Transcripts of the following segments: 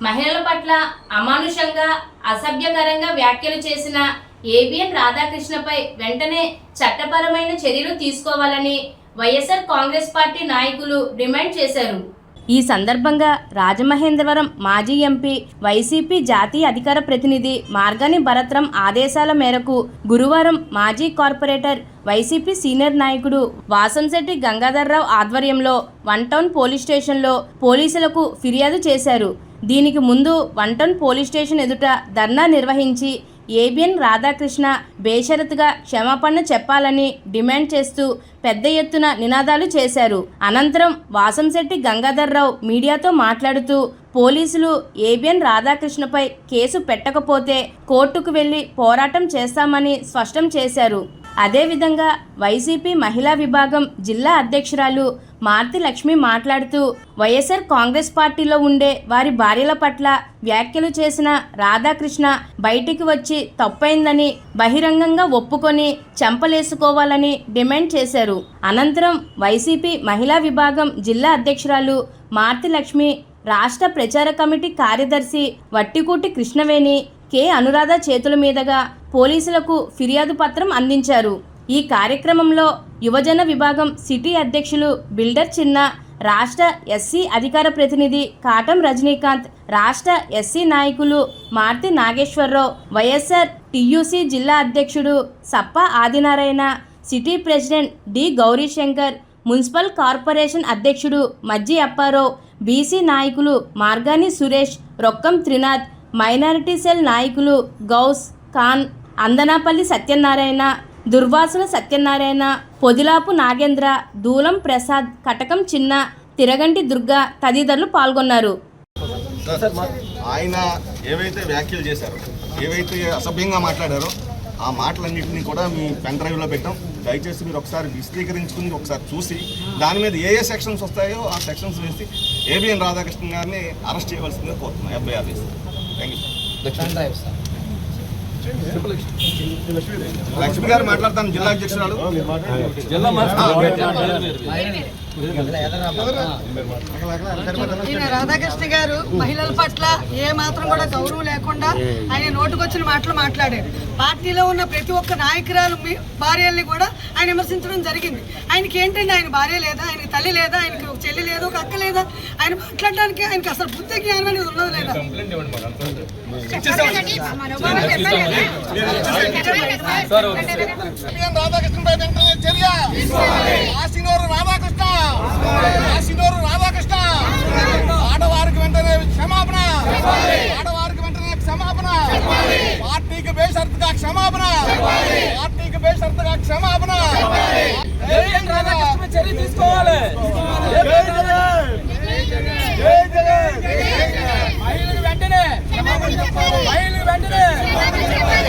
మహిళల పట్ల అమానుషంగా అసభ్యకరంగా వ్యాఖ్యలు చేసిన ఏబిఎన్ రాధాకృష్ణపై వెంటనే చట్టపరమైన చర్యలు తీసుకోవాలని వైఎస్ఆర్ కాంగ్రెస్ పార్టీ నాయకులు డిమాండ్ చేశారు. ఈ సందర్భంగా రాజమహేంద్రవరం మాజీ ఎంపీ వైసీపీ జాతీయ అధికార ప్రతినిధి మార్గాని భరత్రం ఆదేశాల మేరకు గురువారం మాజీ కార్పొరేటర్ వైసీపీ సీనియర్ నాయకుడు వాసంశెట్టి గంగాధర్రావు ఆధ్వర్యంలో వన్ టౌన్ పోలీస్ స్టేషన్లో పోలీసులకు ఫిర్యాదు చేశారు. దీనికి ముందు వన్ టౌన్ పోలీస్ స్టేషన్ ఎదుట ధర్నా నిర్వహించి ఏబిఎన్ రాధాకృష్ణ బేషరతుగా క్షమాపణ చెప్పాలని డిమాండ్ చేస్తూ పెద్ద ఎత్తున నినాదాలు చేశారు. అనంతరం వాసంశెట్టి గంగాధర్రావు మీడియాతో మాట్లాడుతూ పోలీసులు ఏబిఎన్ రాధాకృష్ణపై కేసు పెట్టకపోతే కోర్టుకు వెళ్లి పోరాటం చేస్తామని స్పష్టం చేశారు. అదేవిధంగా వైసీపీ మహిళా విభాగం జిల్లా అధ్యక్షురాలు మార్తి లక్ష్మి మాట్లాడుతూ వైఎస్ఆర్ కాంగ్రెస్ పార్టీలో ఉండే వారి భార్యల పట్ల వ్యాఖ్యలు చేసిన రాధాకృష్ణ బయటికి వచ్చి తప్పైందని బహిరంగంగా ఒప్పుకొని చెంపలేసుకోవాలని డిమాండ్ చేశారు. అనంతరం వైసీపీ మహిళా విభాగం జిల్లా అధ్యక్షురాలు మార్తి లక్ష్మి, రాష్ట్ర ప్రచార కమిటీ కార్యదర్శి వట్టికూటి కృష్ణవేణి, కె అనురాధ చేతుల మీదుగా పోలీసులకు ఫిర్యాదు పత్రం అందించారు. ఈ కార్యక్రమంలో యువజన విభాగం సిటీ అధ్యక్షులు బిల్డర్ చిన్న, రాష్ట్ర ఎస్సీ అధికార ప్రతినిధి కాటం రజనీకాంత్, రాష్ట్ర ఎస్సీ నాయకులు మార్తి నాగేశ్వరరావు, వైఎస్ఆర్ టీయూసీ జిల్లా అధ్యక్షుడు Sappa Adinarayana, city president D Gaurishankar, municipal corporation అధ్యక్షుడు మజ్జి అప్పారావు, బీసీ నాయకులు మార్గాని సురేష్, రొక్కం త్రినాథ్, మైనారిటీ సెల్ నాయకులు గౌస్ ఖాన్, అందనాపల్లి సత్యనారాయణ, దుర్వాసుల సత్యనారాయణ, పొదిలాపు నాగేంద్ర, దూలం ప్రసాద్, కటకం చిన్న, తిరగంటి దుర్గా తదితరులు పాల్గొన్నారు. ఆయన ఏవైతే వ్యాఖ్యలు చేశారో, ఏవైతే అసభ్యంగా మాట్లాడారో ఆ మాటలన్నింటినీ కూడా మీ పెన్ డ్రైవ్లో పెట్టాం. దయచేసి మీరు ఒకసారి విశదీకరించుకుని ఒకసారి చూసి దాని మీద ఏ సెక్షన్స్ వస్తాయో ఆ సెక్షన్స్ వేసి ఏబిఎన్ రాధాకృష్ణ గారిని అరెస్ట్ చేయవలసిందిగా కోరుతున్నాం. ఎఫ్ఐఆర్ వేసి. Thank you. లక్ష్మి గారు మాట్లాడతాను, జిల్లా అధ్యక్షురాలు. ఈయన రాధాకృష్ణ గారు మహిళల పట్ల ఏ మాత్రం కూడా గౌరవం లేకుండా ఆయన నోటుకొచ్చిన మాటలు మాట్లాడారు. పార్టీలో ఉన్న ప్రతి ఒక్క నాయకురాలు భార్యల్ని కూడా ఆయన విమర్శించడం జరిగింది. ఆయనకి ఏంటంటే ఆయన భార్య లేదా, ఆయనకి తల్లి లేదా, ఆయనకి ఒక చెల్లి లేదా, ఒక అక్క లేదా, ఆయన మాట్లాడడానికి ఆయనకి అసలు బుద్ధి జ్ఞానం అనేది ఉన్నది లేదా? రాధాకృష్ణ ఆడవారికి వెంటనే క్షమాపణ, ఆడవారికి వెంటనే క్షమాపణ, పార్టీకి బేషరతుగా క్షమాపణ, పార్టీకి బేషరతుగా క్షమాపణ. చర్య తీసుకోవాలి. మహిళలు వెంటనే, మహిళలు వెంటనే,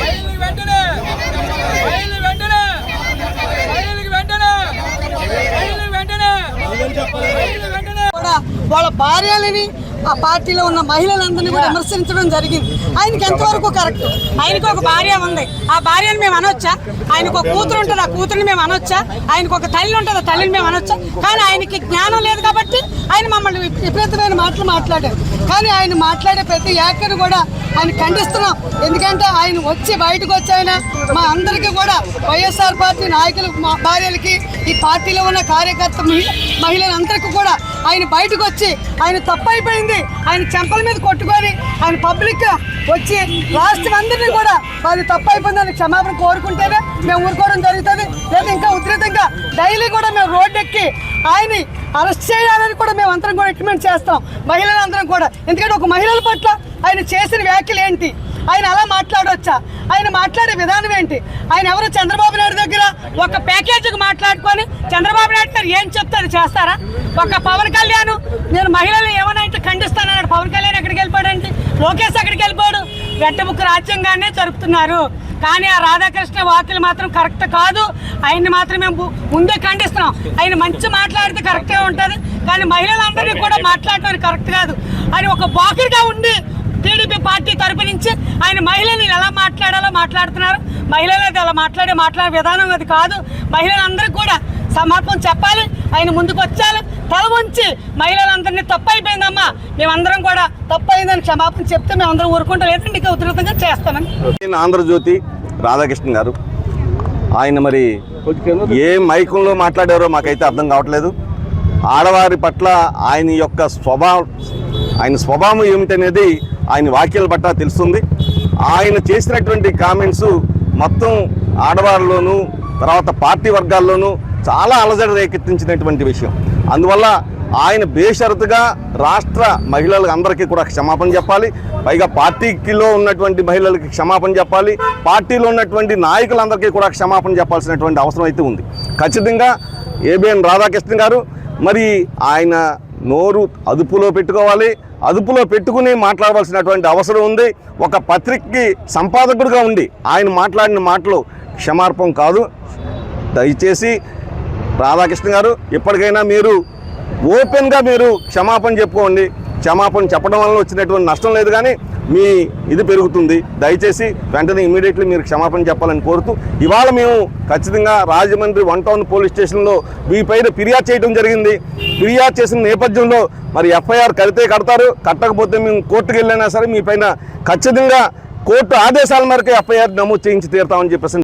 మహిళలు వెంటనే, మహిళలు వెంటనే, మహిళలకు వెంటనే, మహిళలు వెంటనే, మహిళలు వెంటనే కూడా వాళ్ళ భార్యలని ఆ పార్టీలో ఉన్న మహిళలందరినీ కూడా విమర్శించడం జరిగింది. ఆయనకి ఎంతవరకు కరెక్ట్? ఆయనకు ఒక భార్య ఉంది, ఆ భార్యను మేము అనొచ్చా? ఆయనకు ఒక కూతురు ఉంటుంది, ఆ కూతురుని మేము అనొచ్చా? ఆయనకు ఒక తల్లి ఉంటుంది, ఆ తల్లిని మేము అనొచ్చా? కానీ ఆయనకి జ్ఞానం లేదు కాబట్టి ఆయన మమ్మల్ని విపరీతమైన మాటలు మాట్లాడారు. కానీ ఆయన మాట్లాడే ప్రతి వ్యాఖ్యను కూడా ఆయన ఖండిస్తున్నాం. ఎందుకంటే ఆయన వచ్చి బయటకు వచ్చి ఆయన మా అందరికీ కూడా వైఎస్ఆర్ పార్టీ నాయకులు భార్యలకి, ఈ పార్టీలో ఉన్న కార్యకర్త మహిళలందరికీ కూడా ఆయన బయటకు వచ్చి ఆయన తప్పు అయిపోయింది, ఆయన చెంపల మీద కొట్టుకొని ఆయన పబ్లిక్ వచ్చి రాష్ట్రం అందరినీ కూడా వాళ్ళు తప్పు అయిపోయిందని క్షమాపణ కోరుకుంటేనే మేము ఊరుకోవడం జరుగుతుంది. లేదా ఇంకా ఉధృతంగా డైలీ కూడా మేము రోడ్డు ఎక్కి ఆయన్ని అరెస్ట్ చేయాలని కూడా మేము అందరం కూడా రికమెండ్ చేస్తాం, మహిళలందరం కూడా. ఎందుకంటే ఒక మహిళల పట్ల ఆయన చేసిన వ్యాఖ్యలు ఏంటి? ఆయన అలా మాట్లాడవచ్చా? ఆయన మాట్లాడే విధానం ఏంటి? ఆయన ఎవరు చంద్రబాబు నాయుడు దగ్గర ఒక ప్యాకేజీకి మాట్లాడుకొని చంద్రబాబు నాయుడు గారు ఏం చెప్తారు చేస్తారా? ఒక పవన్ కళ్యాణ్ నేను మహిళలు ఏమైనా ఇంట్లో ఖండిస్తానన్నాడు. పవన్ కళ్యాణ్ ఎక్కడికి వెళ్ళిపోయాడంటే లోకేష్ ఎక్కడికి వెళ్ళిపోయాడు. వెట్టముక్కు రాజ్యాంగానే జరుపుతున్నారు. కానీ ఆ రాధాకృష్ణ వార్తలు మాత్రం కరెక్ట్ కాదు. ఆయన్ని మాత్రం మేము ముందే ఖండిస్తున్నాం. ఆయన మంచి మాట్లాడితే కరెక్ట్గా ఉంటుంది, కానీ మహిళలందరినీ కూడా మాట్లాడటం కరెక్ట్ కాదు. ఆయన ఒక బాకర్గా ఉండి టీడీపీ పార్టీ తరపు నుంచి ఆయన మహిళలు ఎలా మాట్లాడాలో మాట్లాడుతున్నారు. మహిళలు అలా మాట్లాడే విధానం అది కాదు. మహిళలందరూ కూడా సమాపం చెప్పాలి. ఆయన ముందుకు వచ్చాలి, తల ఉంచి మహిళలందరినీ తప్పు అయిపోయిందమ్మా, మేమందరం కూడా తప్పు అయిందని క్షమాపణ చెప్తే మేమందరం ఊరుకుంటా, లేదంటే ఇంకా ఉధృతంగా చేస్తామని. ఆంధ్రజ్యోతి రాధాకృష్ణ గారు ఆయన మరి ఏ మైకంలో మాట్లాడారో మాకైతే అర్థం కావట్లేదు. ఆడవారి పట్ల ఆయన స్వభావం ఏమిటనేది ఆయన వాక్యాల పట్ల తెలుస్తుంది. ఆయన చేసినటువంటి కామెంట్స్ మొత్తం ఆడవారిలోనూ తర్వాత పార్టీ వర్గాల్లోనూ చాలా అలజడి రేకెత్తించినటువంటి విషయం. అందువల్ల ఆయన బేషరతుగా రాష్ట్ర మహిళలకు అందరికీ కూడా క్షమాపణ చెప్పాలి. పైగా పార్టీలో ఉన్నటువంటి మహిళలకి క్షమాపణ చెప్పాలి, పార్టీలో ఉన్నటువంటి నాయకులందరికీ కూడా క్షమాపణ చెప్పాల్సినటువంటి అవసరం అయితే ఉంది. ఖచ్చితంగా ఏబిఎన్ రాధాకృష్ణ గారు మరి ఆయన నోరు అదుపులో పెట్టుకోవాలి, అదుపులో పెట్టుకుని మాట్లాడవలసినటువంటి అవసరం ఉంది. ఒక పత్రికకి సంపాదకుడిగా ఉండి ఆయన మాట్లాడిన మాటలు క్షమార్పం కాదు. దయచేసి రాధాకృష్ణ గారు ఇప్పటికైనా మీరు ఓపెన్గా మీరు క్షమాపణ చెప్పుకోండి. క్షమాపణ చెప్పడం వల్ల వచ్చినటువంటి నష్టం లేదు, కానీ మీ ఇది పెరుగుతుంది. దయచేసి వెంటనే ఇమీడియట్లీ మీరు క్షమాపణ చెప్పాలని కోరుతూ ఇవాళ మేము ఖచ్చితంగా రాజమండ్రి 1 టౌన్ పోలీస్ స్టేషన్లో మీపైన ఫిర్యాదు చేయడం జరిగింది. ఫిర్యాదు చేసిన నేపథ్యంలో మరి ఎఫ్ఐఆర్ కడితే కడతారు, కట్టకపోతే మేము కోర్టుకు వెళ్ళినా సరే మీపైన ఖచ్చితంగా కోర్టు ఆదేశాల మేరకు ఎఫ్ఐఆర్ నమోదు చేయించి తీరుతామని చెప్పేసి